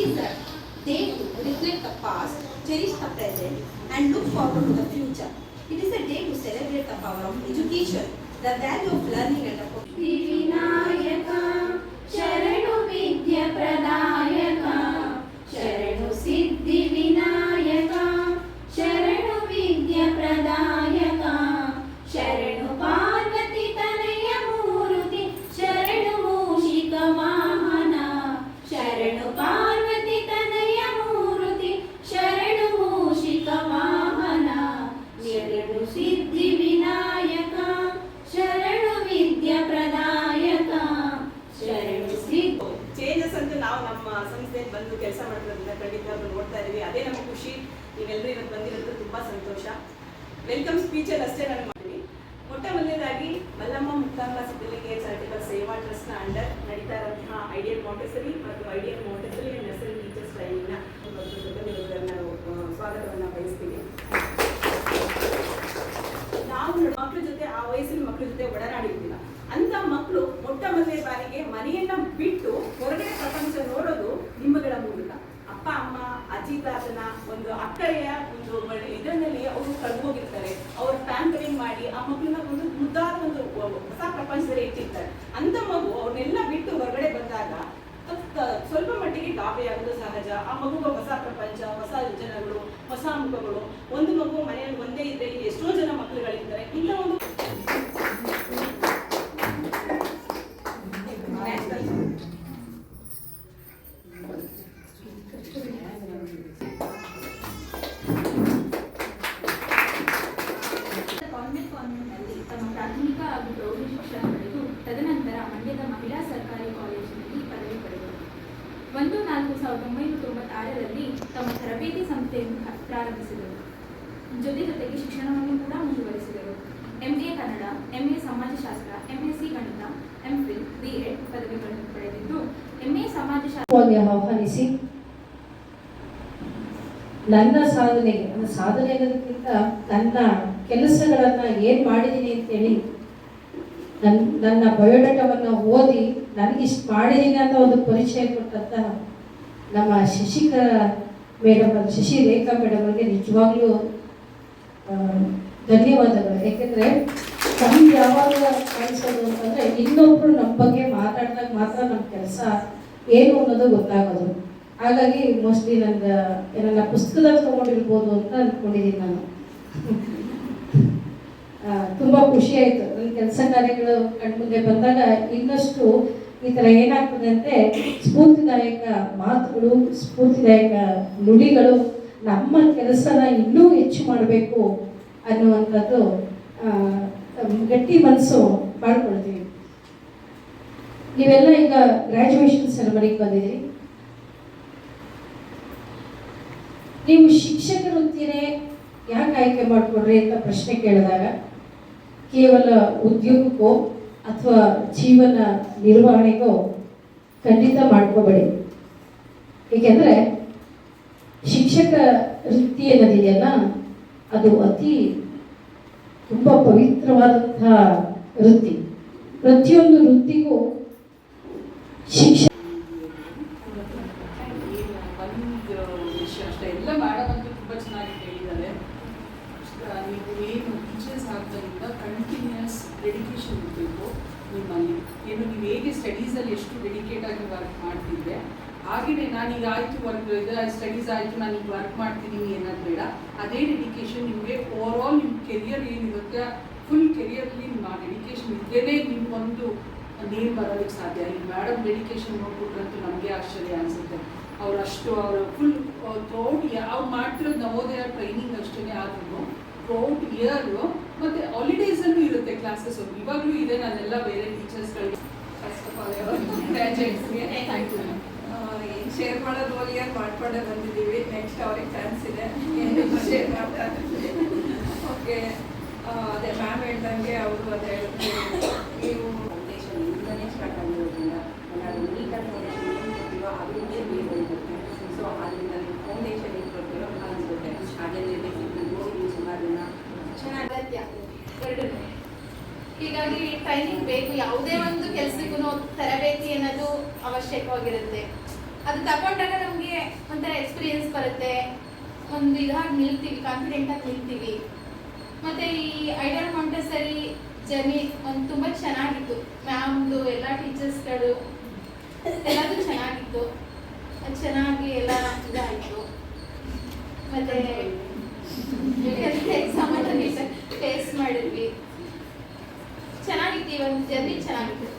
is a day to reflect the past, cherish the present, and look forward to the future. It is a day to celebrate the power of education, the value of learning, and the Vinayaka ಶರಣು ವಿದ್ಯೆ ಪ್ರದಾಯಕ ಶರಣು ಸಿದ್ಧಿ ವಿನಾಯಕ ಶರಣು ವಿದ್ಯೆ ಪ್ರದಾಯಕ ಶರಣು ಪಾರ್ವತಿ ತನಯ ಮೂರುತಿ ಶರಣು ಮೂಷಿಕ ವಾಹನ ಶರಣು ಪಾರ್ವತಿ ತನಯ ಮೂರುತಿ ಶರಣು ಮೂಷಿಕ ವಾಹನ ಶರಣು ಸಿದ್ಧಿ ವಿನಾಯಕ ಶರಣು ವಿದ್ಯೆ ಪ್ರದಾಯಕ ಶರಣು ಸಿದ್ಧಿ. ಚೇಂಜಸ್ ಅಂತ ನಾವು ನಮ್ಮ ಸಂಸ್ಥೆಯಲ್ಲಿ ಬಂದು ಕೆಲಸ ಮಾಡೋದ್ರಿಂದ ಖಂಡಿತವಾಗ್ಲೂ ನೋಡ್ತಾ ಇದೀವಿ. ಅದೇ ನಮ್ಮ ಖುಷಿ. ನೀವೆಲ್ಲರೂ ಇವತ್ತು ಬಂದಿರೋದು ತುಂಬಾ ಸಂತೋಷ. ವೆಲ್ಕಮ್ ಸ್ಪೀಚಲ್ಲಿ ಅಷ್ಟೇ ನಾನು ಮಾಡ್ತೀನಿ. ಮೊಟ್ಟ ಮೊದಲನೇದಾಗಿ ಮಲ್ಲಮ್ಮ ಮುಕ್ತಾಂಬ ಸಿದ್ಧಲಿಂಗ ಚಾರಿಟಬಲ್ ಸೇವಾ ಟ್ರಸ್ಟ್ ನ ಅಂಡರ್ ನಡೀತಾ ಇರುವಂತಹ ಐಡಿಯಲ್ ಮಾಂಟೆಸರಿ ಮತ್ತು ideal Montessori and nursery teachers training ನ ನಾವು ಸ್ವಾಗತವನ್ನ ಬಯಸ್ತೀವಿ. ನಾವು ಮಕ್ಕಳ ಜೊತೆ ಆ ವಯಸ್ಸಿನ ಮಕ್ಕಳ ಜೊತೆ ಒಡನಾಡಿರ್ತೀವಿ. ಅಂತ ಮಕ್ಕಳು ಮೊಟ್ಟ ಮೊದಲನೇ ಬಾರಿಗೆ ಮನೆಯನ್ನ ಬಿಟ್ಟು ಹೊರಗಡೆ ಪ್ರಪಂಚ ನೋಡೋದು ನಿಮ್ಮಗಳ ಮೂಲಕ. ಅಪ್ಪ ಅಮ್ಮ ಅಜ್ಜಿ ತಾತನ ಒಂದು ಅಕ್ಕರೆಯ ಒಂದು ಇದರಲ್ಲಿ ಅವರು ಕಳ್ದೋಗಿರ್ತಾರೆ. ಅವ್ರ ಪ್ಯಾಂಪರಿಂಗ್ ಮಾಡಿ ಆ ಮಕ್ಕಳನ್ನ ಒಂದು ಮುದ್ದಾದ ಒಂದು ಹೊಸ ಪ್ರಪಂಚದಲ್ಲಿ ಇಟ್ಟಿರ್ತಾರೆ. ಅಂತ ಮಗು ಅವ್ರನ್ನೆಲ್ಲ ಬಿಟ್ಟು ಹೊರಗಡೆ ಬಂದಾಗ ಸ್ವಲ್ಪ ಮಟ್ಟಿಗೆ ಗಾಬರಿಯಾಗೋದು ಸಹಜ. ಆ ಮಗುಗೆ ಹೊಸ ಪ್ರಪಂಚ, ಹೊಸ ಜನಗಳು, ಹೊಸ ಮುಖಗಳು. ಒಂದು ಮಗು ಮನೆಯಲ್ಲಿ ಒಂದೇ ಇದ್ರೆ ಎಷ್ಟೋ ಜನ ಮಕ್ಕಳುಗಳಿರ್ತಾರೆ. ಇಲ್ಲ ಒಂದು ತಮ್ಮ ಪ್ರಾಥಮಿಕ ಹಾಗೂ ಪ್ರೌಢ ಶಿಕ್ಷಣ ಪಡೆದು ತದನಂತರ ಮಂಡ್ಯದ ಮಹಿಳಾ ಸರ್ಕಾರಿ ಕಾಲೇಜಿನಲ್ಲಿ ಪದವಿ ಪಡೆದರು. 1/4/1996ರಲ್ಲಿ ತಮ್ಮ ತರಬೇತಿ ಸಂಸ್ಥೆಯನ್ನು ಪ್ರಾರಂಭಿಸಿದರು. ಜೊತೆಗೆ ಶಿಕ್ಷಣವನ್ನು ಕೂಡ ಮುಂದುವರಿಸಿದರು. MA ಕನ್ನಡ, MA ಸಮಾಜಶಾಸ್ತ್ರ, MSc ಗಣಿತ, MPhil, B.Ed ಪದವಿಗಳನ್ನು ಪಡೆದಿದ್ದು MA ಸಮಾಜಶಾಸ್ತ್ರ ಆಹ್ವಾನಿಸಿ ನನ್ನ ಸಾಧನೆ ಅನ್ನೋದಕ್ಕಿಂತ ನನ್ನ ಕೆಲಸಗಳನ್ನ ಏನ್ ಮಾಡಿದ್ದೀನಿ ಅಂತೇಳಿ ನನ್ನ ಬಯೋಡಾಟಾವನ್ನು ಓದಿ ನನಗಿಷ್ಟು ಮಾಡಿದ್ದೀನಿ ಅಂತ ಒಂದು ಪರಿಚಯ ಕೊಟ್ಟಂತ ನಮ್ಮ ಶಶಿ ರೇಖಾ ಮೇಡಮ್ ಅವರಿಗೆ ನಿಜವಾಗ್ಲೂ ಧನ್ಯವಾದಗಳು. ಯಾಕೆಂದ್ರೆ ನಮ್ಗೆ ಯಾವಾಗ ಕಾಣಿಸೋದು ಅಂತಂದ್ರೆ ಇನ್ನೊಬ್ರು ನಮ್ಮ ಬಗ್ಗೆ ಮಾತಾಡಿದಾಗ ಮಾತ್ರ ನಮ್ಮ ಕೆಲಸ ಏನು ಅನ್ನೋದು ಗೊತ್ತಾಗೋದು. ಹಾಗಾಗಿ ಮೋಸ್ಟ್ಲಿ ನನ್ನ ಪುಸ್ತಕದಲ್ಲಿ ತಗೊಂಡಿರ್ಬೋದು ಅಂತ ಅಂದ್ಕೊಂಡಿದ್ದೀನಿ ನಾನು. ತುಂಬಾ ಖುಷಿ ಆಯ್ತು. ನನ್ನ ಕೆಲಸ ಕಾರ್ಯಗಳು ಕಣ್ಮುಂದೆ ಬಂದಾಗ ಇನ್ನಷ್ಟು ಈ ತರ ಏನಾಗ್ತದೆ ಅಂದ್ರೆ ಸ್ಫೂರ್ತಿದಾಯಕ ಮಾತುಗಳು, ಸ್ಫೂರ್ತಿದಾಯಕ ನುಡಿಗಳು ನಮ್ಮ ಕೆಲಸನ ಇನ್ನೂ ಹೆಚ್ಚು ಮಾಡಬೇಕು ಅನ್ನುವಂಥದ್ದು ಗಟ್ಟಿ ಮನಸ್ಸು ಮಾಡ್ಕೊಳ್ತೀವಿ. ನೀವೆಲ್ಲ ಈಗ ಗ್ರಾಜುಯೇಷನ್ ಸೆರೆಮನಿಗೆ ಬಂದಿದ್ದೀರಿ. ನೀವು ಶಿಕ್ಷಕ ವೃತ್ತಿನೇ ಯಾಕೆ ಆಯ್ಕೆ ಮಾಡಿಕೊಡ್ರಿ ಅಂತ ಪ್ರಶ್ನೆ ಕೇಳಿದಾಗ ಕೇವಲ ಉದ್ಯೋಗಕ್ಕೋ ಅಥವಾ ಜೀವನ ನಿರ್ವಹಣೆಗೋ ಖಂಡಿತ ಮಾಡ್ಕೋಬೇಡಿ. ಏಕೆಂದರೆ ಶಿಕ್ಷಕ ವೃತ್ತಿ ಅನ್ನೋದಿದೆಯಲ್ಲ, ಅದು ತುಂಬ ಪವಿತ್ರವಾದಂತಹ ವೃತ್ತಿ. ಪ್ರತಿಯೊಂದು ವೃತ್ತಿಗೂ ಶಿಕ್ಷಣ ಎಲ್ಲ ಮಾಡೋದಂತೂ ತುಂಬ ಚೆನ್ನಾಗಿ ಹೇಳಿದ್ದಾರೆ. ನೀವು ಏನು ಟೀಚರ್ಸ್ ಆದ್ದರಿಂದ ಕಂಟಿನ್ಯೂಸ್ ಡೆಡಿಕೇಶನ್ ಇರಬೇಕು ನಿಮ್ಮಲ್ಲಿ. ಏನು ನೀವು ಹೇಗೆ ಸ್ಟಡೀಸಲ್ಲಿ ಎಷ್ಟು ಡೆಡಿಕೇಟಾಗಿ ವರ್ಕ್ ಮಾಡ್ತಿದ್ರೆ ಹಾಗೆಯೇ ನಾನೀಗ ಆಯಿತು ವರ್ಕ್ ಸ್ಟಡೀಸ್ ಆಯಿತು ನಾನೀಗ ವರ್ಕ್ ಮಾಡ್ತಿದ್ದೀನಿ ಅನ್ನೋದು ಬೇಡ. ಅದೇ ಡೆಡಿಕೇಶನ್ ನಿಮಗೆ ಓವರ್ ಆಲ್ ನಿಮ್ಮ ಕೆರಿಯರ್ ಏನಿರುತ್ತೆ ಫುಲ್ ಕೆರಿಯರ್ಲಿ ನಿಮ್ಮ ಡೆಡಿಕೇಶನ್ ಇದ್ದೇ ನಿಮ್ಗೊಂದು ನೀರು ಬರೋದಕ್ಕೆ ಸಾಧ್ಯ. ಈ ಮೇಡಮ್ ಡೆಡಿಕೇಶನ್ ನೋಡ್ಬಿಟ್ರಂತೂ ನಮಗೆ ಆಶ್ಚರ್ಯ ಅನಿಸುತ್ತೆ. ಅವರಷ್ಟು ಅವರು ಫುಲ್ ಥ್ರೌಟ್ ಅವ್ರು ಮಾಡ್ತಿರೋದು ನವೋದಯ ಟ್ರೈನಿಂಗ್ ಅಷ್ಟೇ ಆದ್ರೂ ಥ್ರೌಟ್ ಇಯರು ಮತ್ತು ಹಾಲಿಡೇಸಲ್ಲೂ ಇರುತ್ತೆ ಕ್ಲಾಸಸ್. ಇವಾಗಲೂ ಇದೆ. ನಾನೆಲ್ಲ ಬೇರೆ ಟೀಚರ್ಸ್ಗಳಿಗೆ ಫಸ್ಟ್ ಆಫ್ ಆಲ್ ಗ್ರ್ಯಾಜುಯೇಟ್ಸ್ಗೆ ಥ್ಯಾಂಕ್ ಯು. ಏನು ಶೇರ್ ಮಾಡೋದು ಓಲಿಯರ್ ಮಾಡ್ಕೊಂಡೇ ಬಂದಿದ್ದೀವಿ. ನೆಕ್ಸ್ಟ್ ಅವ್ರಿಗೆ ಚಾನ್ಸ್ ಇದೆ ಏನು ಶೇರ್ ಮಾಡ್ತಾರೆ. ಓಕೆ, ಅದೇ ಮ್ಯಾಮ್ ಹೇಳ್ದಂಗೆ ಅವರು ಅದೇ ಹೇಳಿದ್ರು, ನೀವು ಫೌಂಡೇಶನ್ ಇಂದಲೇ ಸ್ಟಾರ್ಟ್ ಆಗಿರೋದ್ರಿಂದ ನಾನು ನೀಟಾಗಿ ಫೌಂಡೇಶನ್ ಏನು ಕೊಡ್ತೀವೋ ಅದಕ್ಕೆ ಬೇಸ್ ಆಗಿರುತ್ತೆ. ಸೊ ಅದರಿಂದ ನೀವು ಫೌಂಡೇಶನ್ ಏನು ಕೊಡ್ತೀರೋ ಅನಿಸುತ್ತೆ. ಹಾಗೆ ಬೇಸಿಕ್ ಸುಮಾರು ಜನ ಚೆನ್ನಾಗಿ ಅಗತ್ಯ ಎರಡನೇ. ಹೀಗಾಗಿ ಟ್ರೈನಿಂಗ್ ಬೇಕು. ಯಾವುದೇ ಒಂದು ಕೆಲಸಕ್ಕೂ ತರಬೇತಿ ಅನ್ನೋದು ಅವಶ್ಯಕವಾಗಿರುತ್ತೆ. ಅದು ತಗೊಂಡಾಗ ನಮಗೆ ಒಂಥರ ಎಕ್ಸ್ಪೀರಿಯನ್ಸ್ ಬರುತ್ತೆ, ಒಂದು ಇದಾಗಿ ನಿಲ್ತೀವಿ, ಕಾನ್ಫಿಡೆಂಟ್ ಆಗಿ ನಿಲ್ತೀವಿ. ಮತ್ತು ಈ ಐಡಲ್ ಮಾಂಟೆಸರಿ ಜರ್ನಿ ಒಂದು ತುಂಬ ಚೆನ್ನಾಗಿತ್ತು. ಮ್ಯಾಮ್ದು ಎಲ್ಲ ಟೀಚರ್ಸ್ಗಳು ಎಲ್ಲದೂ ಚೆನ್ನಾಗಿತ್ತು, ಚೆನ್ನಾಗಿ ಎಲ್ಲ ಇದಾಯಿತು. ಮತ್ತು ಎಕ್ಸಾಮಲ್ಲಿ ಫೇಸ್ ಮಾಡಿದ್ವಿ, ಚೆನ್ನಾಗಿತ್ತು. ಈ ಒಂದು ಜರ್ನಿ ಚೆನ್ನಾಗಿತ್ತು.